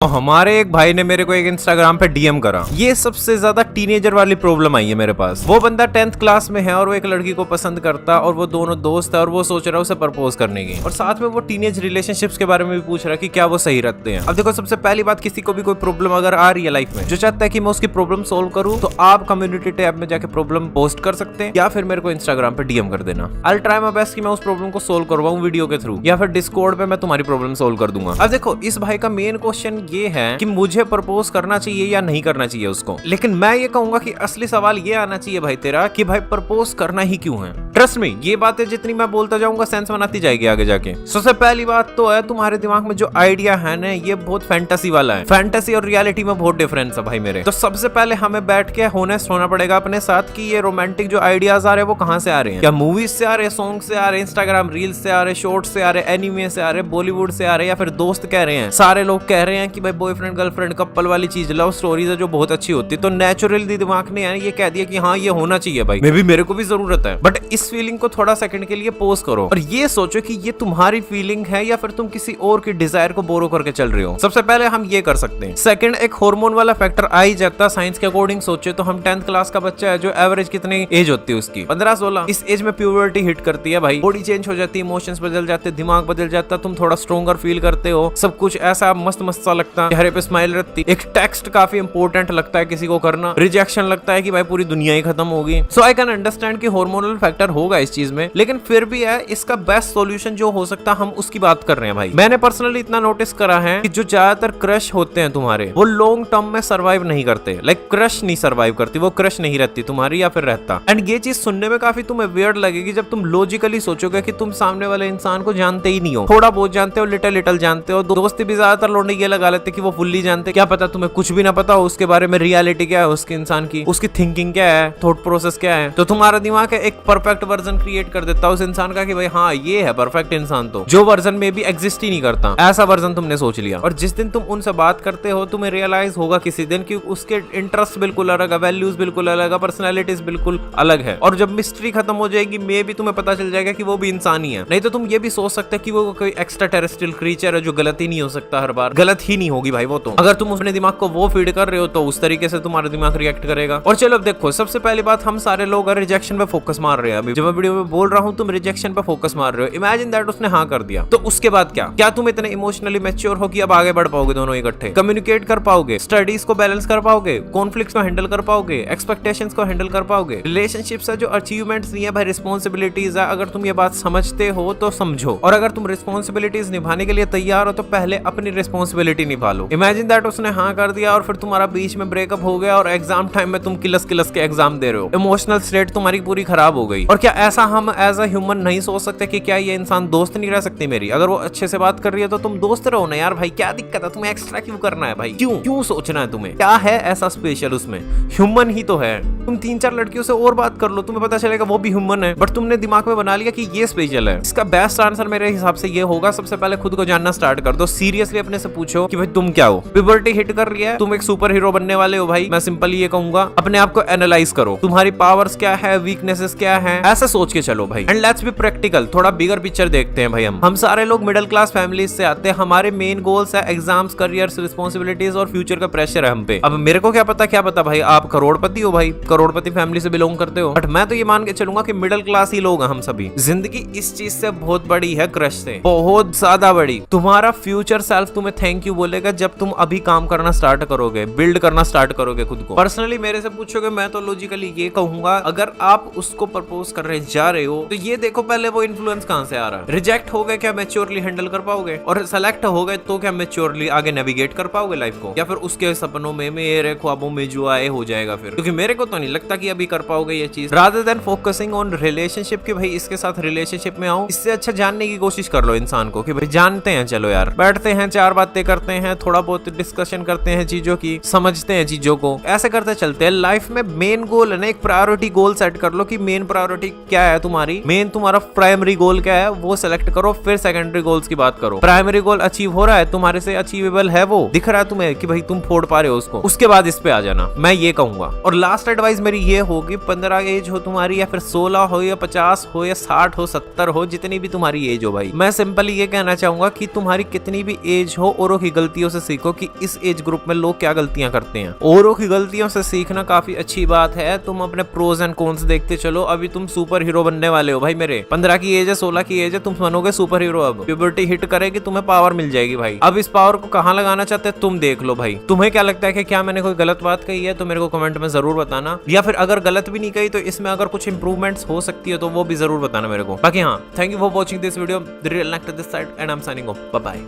तो हमारे एक भाई ने मेरे को एक इंस्टाग्राम पे डीएम करा। ये सबसे ज्यादा टीनेजर वाली प्रॉब्लम आई है मेरे पास। वो बंदा 10th क्लास में है और वो एक लड़की को पसंद करता और वो दोनों दोस्त है और वो सोच रहा है उसे प्रपोज करने की, और साथ में वो टीनेज रिलेशनशिप्स के बारे में भी पूछ रहा है कि क्या वो सही रखते हैं। अब देखो, सबसे पहली बात, किसी को भी कोई प्रॉब्लम अगर आ रही है लाइफ में, जो चाहता है कि मैं उसकी प्रॉब्लम सोल्व करूँ, तो आप कम्युनिटी टैब में जाके प्रॉब्लम पोस्ट कर सकते हैं या फिर मेरे को इंस्टाग्राम पे डीएम कर देना। आई ट्राई माय बेस्ट कि मैं उस प्रॉब्लम को सोल्व करवाऊं वीडियो के थ्रू, या फिर डिस्कॉर्ड पे मैं तुम्हारी प्रॉब्लम सोल्व कर दूंगा। अब देखो, इस भाई का मेन क्वेश्चन ये है कि मुझे प्रपोज करना चाहिए या नहीं करना चाहिए उसको। लेकिन मैं ये कहूंगा कि असली सवाल ये आना चाहिए भाई तेरा कि भाई प्रपोज करना ही क्यों है। ट्रस्ट मी, ये बातें जितनी मैं बोलता जाऊंगा सेंस बनाती जाएगी आगे जाके। सबसे पहली बात तो है, तुम्हारे दिमाग में जो आइडिया है ना, ये बहुत फैंटेसी वाला है। फैंटेसी और रियलिटी में बहुत डिफरेंस है भाई मेरे। तो सबसे पहले हमें बैठ के होनेस्ट होना पड़ेगा अपने साथ कि ये रोमांटिक जो आइडियाज आ रहे हैं वो कहां से आ रहे हैं। क्या मूवीज से आ रहे हैं, सॉन्ग से आ रहे हैं, इंस्टाग्राम रील्स से आ रहे हैं, शॉर्ट से आ रहे हैं, एनिमे से आ रहे हैं, बॉलीवुड से आ रहे हैं, या फिर दोस्त कह रहे हैं। सारे लोग कह रहे हैं कि भाई बॉयफ्रेंड गर्लफ्रेंड कपल वाली चीज, लव स्टोरीज है जो बहुत अच्छी होती है, तो नेचुरली दिमाग ने ये कह दिया कि हाँ ये होना चाहिए भाई, मे भी मेरे को भी जरूरत है। बट इस फीलिंग को थोड़ा सेकंड के लिए पॉज करो और ये सोचो कि ये तुम्हारी फीलिंग है या फिर तुम किसी और की डिजायर को बोरो करके चल रहे हो। सबसे पहले हम ये कर सकते हैं। सेकंड, एक हार्मोन वाला फैक्टर आ ही जाता। साइंस के अकॉर्डिंग सोचे तो हम 10th क्लास का बच्चा है, जो एवरेज कितनी एज होती है उसकी, 15-16। इस एज में प्यूबर्टी हिट करती है भाई, बॉडी चेंज हो जाती है, इमोशंस बदल जाते, दिमाग बदल जाता, तुम थोड़ा स्ट्रॉन्गर फील करते हो, सब कुछ ऐसा मस्त मस्त सा लगता है, चेहरे पे स्माइल रहती। एक टेक्स्ट काफी इंपॉर्टेंट लगता है किसी को करना, रिजेक्शन लगता है कि भाई पूरी दुनिया ही खत्म होगी। सो आई कैन अंडरस्टैंड कि हार्मोनल फैक्टर होगा इस चीज में, लेकिन फिर भी है इसका बेस्ट सॉल्यूशन जो हो सकता है हम उसकी बात कर रहे हैं भाई। मैंने पर्सनली इतना नोटिस करा है कि जो ज्यादातर क्रश होते हैं तुम्हारे, वो लॉन्ग टर्म में सर्वाइव नहीं करते। लाइक क्रश नहीं सर्वाइव करती, वो क्रश नहीं रहती तुम्हारी, या फिर रहता। एंड ये चीज सुनने में काफी तुम्हें वियर्ड लगेगी जब तुम लॉजिकली सोचोगे कि तुम सामने वाले इंसान को जानते ही नहीं हो, थोड़ा बहुत जानते हो, लिटिल लिटिल जानते हो। दोस्ती भी ज्यादातर लोग ये लगा लेते कि वो फुल्ली जानते। क्या पता तुम्हें कुछ भी ना पता हो उसके बारे में, रियलिटी क्या है उसके इंसान की, उसकी थिंकिंग क्या है, थॉट प्रोसेस क्या है। तो तुम्हारा दिमाग है एक परफेक्ट वर्जन क्रिएट कर देता है उस इंसान का कि भाई हाँ ये है परफेक्ट इंसान, तो जो वर्जन में भी एग्जिस्ट ही नहीं करता, ऐसा वर्जन तुमने सोच लिया। और जिस दिन तुम उनसे बात करते हो तुम्हें रियलाइज होगा किसी दिन कि उसके इंटरेस्ट बिल्कुल अलग है, वैल्यूज बिल्कुल अलग है, पर्सनैलिटीज बिल्कुल अलग है। और जब मिस्ट्री खत्म हो जाएगी, मे भी तुम्हें पता चल जाएगा कि वो भी इंसान ही है। नहीं तो तुम ये भी सोच सकते कि वो कोई एक्स्ट्रा टेरेस्ट्रियल क्रीचर है जो गलत ही नहीं हो सकता, हर बार गलत ही नहीं होगी भाई वो। तो अगर तुम अपने दिमाग को वो फीड कर रहे हो तो उस तरीके से तुम्हारा दिमाग रिएक्ट करेगा। और चलो अब देखो, सबसे पहली बात, हम सारे लोग रिजेक्शन पे फोकस मार रहे हैं। अभी जब मैं वीडियो में बोल रहा हूँ तुम रिजेक्शन पे फोकस मार रहे हो। इमेजिन दैट उसने हाँ कर दिया, तो उसके बाद क्या तुम इतने इमोशनली मैच्योर हो कि अब आगे बढ़ पाओगे, दोनों इकट्ठे कम्युनिकेट कर पाओगे, स्टडीज को बैलेंस कर पाओगे, कॉन्फ्लिक्ट्स को हैंडल कर पाओगे, एक्सपेक्टेशंस को हैंडल कर पाओगे। रिलेशनशिप्स है जो अचीवमेंट्स नहीं है भाई, रिस्पॉन्सिबिलिटीज है। अगर तुम ये बात समझते हो तो समझो, और अगर तुम रिस्पॉन्सिबिलिटीज निभाने के लिए तैयार हो तो पहले अपनी रिस्पॉन्सिबिलिटी निभा लो। इमेजिन दैट उसने हाँ कर दिया और फिर तुम्हारा बीच में ब्रेकअप हो गया और एग्जाम टाइम में तुम किलस के एग्जाम दे रहे हो, इमोशनल स्टेट तुम्हारी पूरी खराब हो गई। और क्या ऐसा हम एज अ ह्यूमन नहीं सोच सकते कि क्या ये इंसान दोस्त नहीं रह सकती मेरी? अगर वो अच्छे से बात कर रही है तो तुम दोस्त रहो ना यार भाई, क्या दिक्कत है? तुम्हें एक्स्ट्रा क्यों करना है भाई? क्यों सोचना है तुम्हें? क्या है ऐसा स्पेशल उसमें? ह्यूमन ही तो है। तुम 3-4 लड़कियों से और बात कर लो, तुम्हें पता चलेगा वो भी ह्यूमन है, बट तुमने दिमाग में बना लिया कि ये स्पेशल है। इसका बेस्ट आंसर मेरे हिसाब से ये होगा, सबसे पहले खुद को जानना स्टार्ट कर दो। सीरियसली अपने से पूछो कि भाई तुम क्या हो? प्यूबर्टी हिट कर रही है, तुम एक सुपर हीरो बनने वाले हो भाई, मैं सिंपली ये कहूंगा, अपने आप को एनालाइज करो, तुम्हारी पावर्स क्या है, वीकनेसेस क्या है, ऐसा सोच के चलो भाई। एंड लेट्स बी प्रैक्टिकल, थोड़ा बिगर पिक्चर देखते हैं भाई। हम सारे लोग मिडिल क्लास फैमिलीज से आते हैं, हमारे मेन गोल्स है एग्जाम्स, करियर्स, रिस्पॉन्सिबिलिटीज और फ्यूचर का प्रेशर है हम पे। अब मेरे को क्या पता भाई, आप करोड़पति हो भाई, करोड़पति फैमिली से बिलोंग करते हो, बट मैं तो ये मान के चलूंगा कि मिडिल क्लास ही लोग हैं हम सभी। जिंदगी इस चीज से बहुत बड़ी है, क्रश से बहुत ज्यादा बड़ी। तुम्हारा फ्यूचर सेल्फ तुम्हें थैंक यू बोलेगा जब तुम अभी काम करना स्टार्ट करोगे, बिल्ड करना स्टार्ट करोगे खुद को। पर्सनली मेरे से पूछोगे, मैं तो लॉजिकली ये कहूंगा, अगर आप उसको प्रपोज करने जा रहे हो तो ये देखो पहले वो इन्फ्लुएंस कहां से आ रहा है। रिजेक्ट हो गए, क्या मैच्योरली हैंडल कर पाओगे? और सेलेक्ट हो गए तो क्या मैच्योरली आगे नेविगेट कर पाओगे लाइफ को? या फिर उसके सपनों में, मेरे ख्वाबों में जो आए हो जाएगा फिर? क्योंकि मेरे को तो नहीं लगता कि अभी कर पाओगे ये चीज। Rather than focusing on relationship कि भाई इसके साथ रिलेशनशिप में आओ, इससे अच्छा जानने की कोशिश कर लो इंसान को कि भाई जानते हैं, चलो यार बैठते हैं, 4 बातें करते हैं, थोड़ा बहुत डिस्कशन करते हैं चीजों की, समझते हैं चीजों को, ऐसे करते चलते हैं। लाइफ में मेन गोल है ना, एक प्रायोरिटी गोल सेट कर लो कि मेन प्रायोरिटी क्या है तुम्हारी, मेन तुम्हारा प्राइमरी गोल क्या है वो सेलेक्ट करो, फिर सेकेंडरी गोल्स की बात करो। प्राइमरी गोल अचीव हो रहा है तुम्हारे से, अचीवेबल है वो, दिख रहा है तुम्हें कि भाई तुम फोड़ पा रहे हो उसको, उसके बाद इस पे आ जाना, मैं ये कहूंगा। और लास्ट एडवाइस मेरी ये होगी, 15 एज हो तुम्हारी, या फिर 16 हो, या 50 हो, या 60 हो, 70 हो, जितनी भी तुम्हारी एज हो भाई, मैं सिंपली ये कहना चाहूंगा कि तुम्हारी कितनी भी एज हो और वो की गलतियों से सीखो कि इस एज ग्रुप में लोग क्या गलतियां करते हैं। औरों की गलतियों से सीखना काफी अच्छी बात है। तुम अपने प्रोज एंड कॉन्स देखते चलो। अभी तुम सुपर हीरो बनने वाले हो भाई। मेरे 15 की एज है, 16 की एज है, तुम बनोगे सुपर हीरो। अब प्यूबर्टी हिट करेगी, तुम्हें पावर मिल जाएगी भाई। अब इस पावर को कहाँ लगाना चाहते हैं तुम देख लो भाई। तुम्हें क्या लगता है कि क्या मैंने कोई गलत बात कही है? तो मेरे को कमेंट में जरूर बताना, या फिर अगर गलत भी नहीं कही तो इसमें अगर कुछ इंप्रूवमेंट्स हो सकती है तो वो भी जरूर बताना मेरे को। बाकी हाँ, thank you for watching this video, the real next this side, and I am signing off. Bye bye.